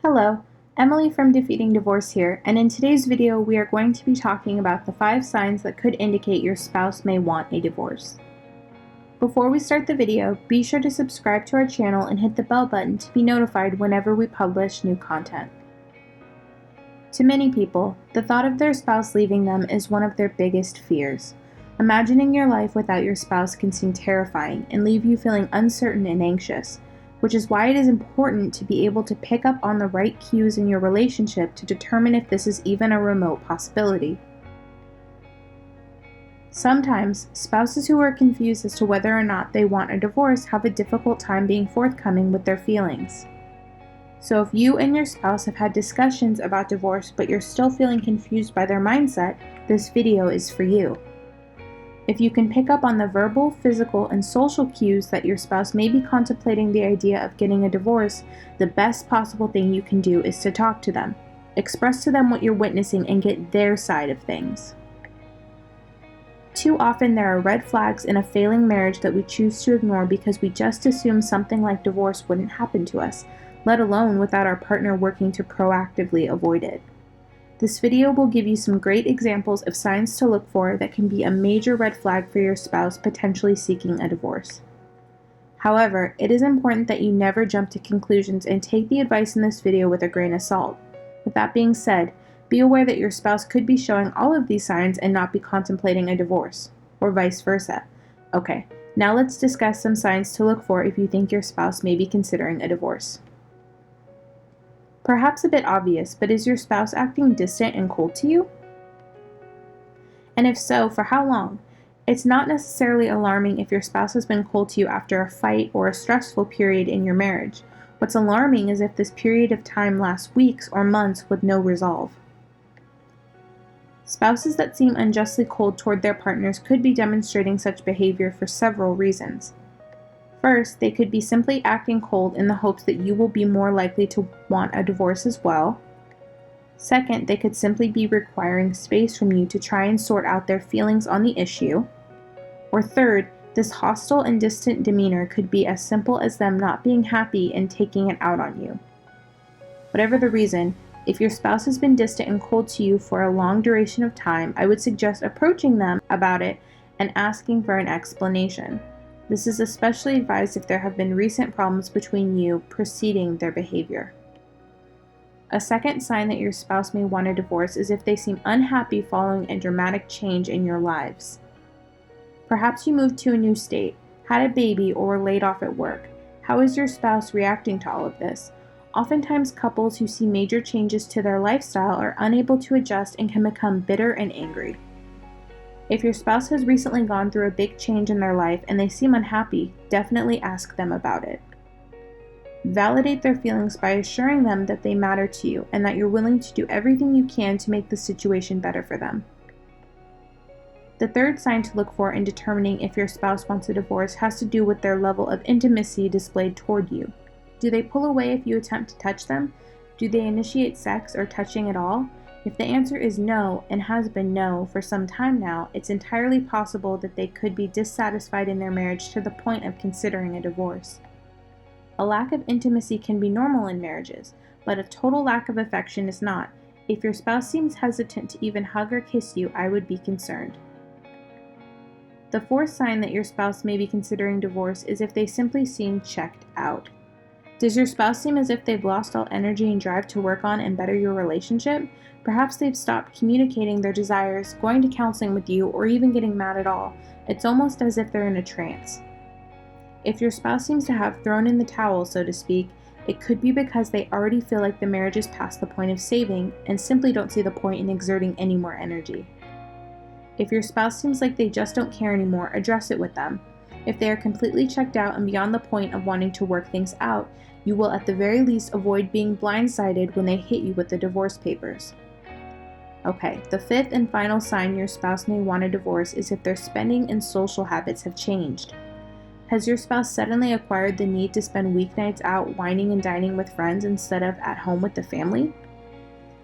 Hello, Emily from Defeating Divorce here, and in today's video we are going to be talking about the 5 signs that could indicate your spouse may want a divorce. Before we start the video, be sure to subscribe to our channel and hit the bell button to be notified whenever we publish new content. To many people, the thought of their spouse leaving them is one of their biggest fears. Imagining your life without your spouse can seem terrifying and leave you feeling uncertain and anxious, which is why it is important to be able to pick up on the right cues in your relationship to determine if this is even a remote possibility. Sometimes, spouses who are confused as to whether or not they want a divorce have a difficult time being forthcoming with their feelings. So if you and your spouse have had discussions about divorce but you're still feeling confused by their mindset, this video is for you. If you can pick up on the verbal, physical, and social cues that your spouse may be contemplating the idea of getting a divorce, the best possible thing you can do is to talk to them. Express to them what you're witnessing and get their side of things. Too often there are red flags in a failing marriage that we choose to ignore because we just assume something like divorce wouldn't happen to us, let alone without our partner working to proactively avoid it. This video will give you some great examples of signs to look for that can be a major red flag for your spouse potentially seeking a divorce. However, it is important that you never jump to conclusions and take the advice in this video with a grain of salt. With that being said, be aware that your spouse could be showing all of these signs and not be contemplating a divorce, or vice versa. Okay, now let's discuss some signs to look for if you think your spouse may be considering a divorce. Perhaps a bit obvious, but is your spouse acting distant and cold to you? And if so, for how long? It's not necessarily alarming if your spouse has been cold to you after a fight or a stressful period in your marriage. What's alarming is if this period of time lasts weeks or months with no resolve. Spouses that seem unjustly cold toward their partners could be demonstrating such behavior for several reasons. First, they could be simply acting cold in the hopes that you will be more likely to want a divorce as well. Second, they could simply be requiring space from you to try and sort out their feelings on the issue. Or third, this hostile and distant demeanor could be as simple as them not being happy and taking it out on you. Whatever the reason, if your spouse has been distant and cold to you for a long duration of time, I would suggest approaching them about it and asking for an explanation. This is especially advised if there have been recent problems between you preceding their behavior. A second sign that your spouse may want a divorce is if they seem unhappy following a dramatic change in your lives. Perhaps you moved to a new state, had a baby, or were laid off at work. How is your spouse reacting to all of this? Oftentimes, couples who see major changes to their lifestyle are unable to adjust and can become bitter and angry. If your spouse has recently gone through a big change in their life and they seem unhappy, definitely ask them about it. Validate their feelings by assuring them that they matter to you and that you're willing to do everything you can to make the situation better for them. The third sign to look for in determining if your spouse wants a divorce has to do with their level of intimacy displayed toward you. Do they pull away if you attempt to touch them? Do they initiate sex or touching at all? If the answer is no, and has been no for some time now, it's entirely possible that they could be dissatisfied in their marriage to the point of considering a divorce. A lack of intimacy can be normal in marriages, but a total lack of affection is not. If your spouse seems hesitant to even hug or kiss you, I would be concerned. The fourth sign that your spouse may be considering divorce is if they simply seem checked out. Does your spouse seem as if they've lost all energy and drive to work on and better your relationship? Perhaps they've stopped communicating their desires, going to counseling with you, or even getting mad at all. It's almost as if they're in a trance. If your spouse seems to have thrown in the towel, so to speak, it could be because they already feel like the marriage is past the point of saving and simply don't see the point in exerting any more energy. If your spouse seems like they just don't care anymore, address it with them. If they are completely checked out and beyond the point of wanting to work things out, you will at the very least avoid being blindsided when they hit you with the divorce papers. Okay, the fifth and final sign your spouse may want a divorce is if their spending and social habits have changed. Has your spouse suddenly acquired the need to spend weeknights out wining and dining with friends instead of at home with the family?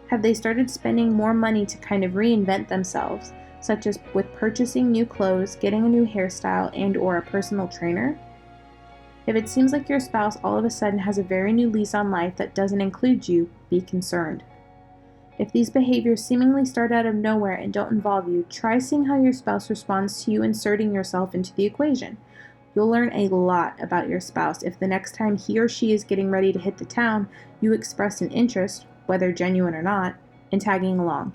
Have they started spending more money to kind of reinvent themselves, such as with purchasing new clothes, getting a new hairstyle, and/or a personal trainer? If it seems like your spouse all of a sudden has a very new lease on life that doesn't include you, be concerned. If these behaviors seemingly start out of nowhere and don't involve you, try seeing how your spouse responds to you inserting yourself into the equation. You'll learn a lot about your spouse if the next time he or she is getting ready to hit the town, you express an interest, whether genuine or not, in tagging along.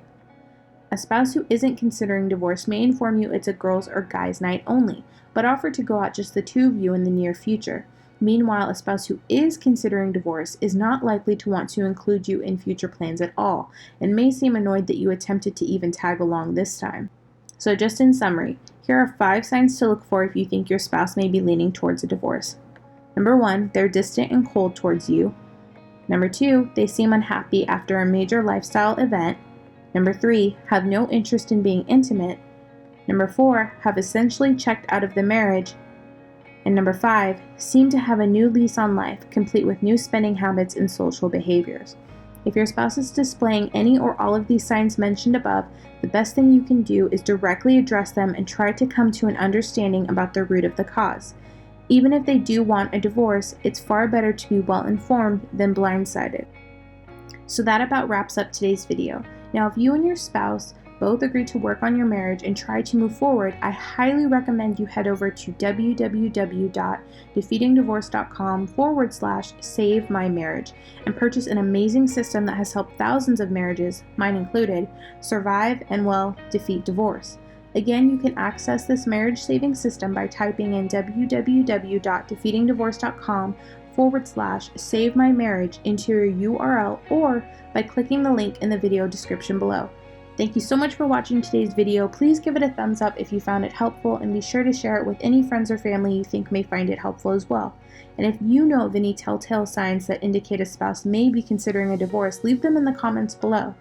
A spouse who isn't considering divorce may inform you it's a girls' or guys' night only, but offer to go out just the two of you in the near future. Meanwhile, a spouse who is considering divorce is not likely to want to include you in future plans at all, and may seem annoyed that you attempted to even tag along this time. So just in summary, here are 5 signs to look for if you think your spouse may be leaning towards a divorce. Number 1, they're distant and cold towards you. Number 2, they seem unhappy after a major lifestyle event. Number 3, have no interest in being intimate. Number 4, have essentially checked out of the marriage. And number 5, seem to have a new lease on life, complete with new spending habits and social behaviors. If your spouse is displaying any or all of these signs mentioned above, the best thing you can do is directly address them and try to come to an understanding about the root of the cause. Even if they do want a divorce, it's far better to be well informed than blindsided. So that about wraps up today's video. Now, if you and your spouse both agree to work on your marriage and try to move forward, I highly recommend you head over to www.defeatingdivorce.com/savemymarriage and purchase an amazing system that has helped thousands of marriages, mine included, survive and, well, defeat divorce. Again, you can access this marriage saving system by typing in www.defeatingdivorce.com/savemymarriage into your URL or by clicking the link in the video description below. Thank you so much for watching today's video. Please give it a thumbs up if you found it helpful, and be sure to share it with any friends or family you think may find it helpful as well. And if you know of any telltale signs that indicate a spouse may be considering a divorce, leave them in the comments below.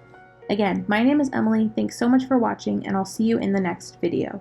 Again, my name is Emily. Thanks so much for watching, and I'll see you in the next video.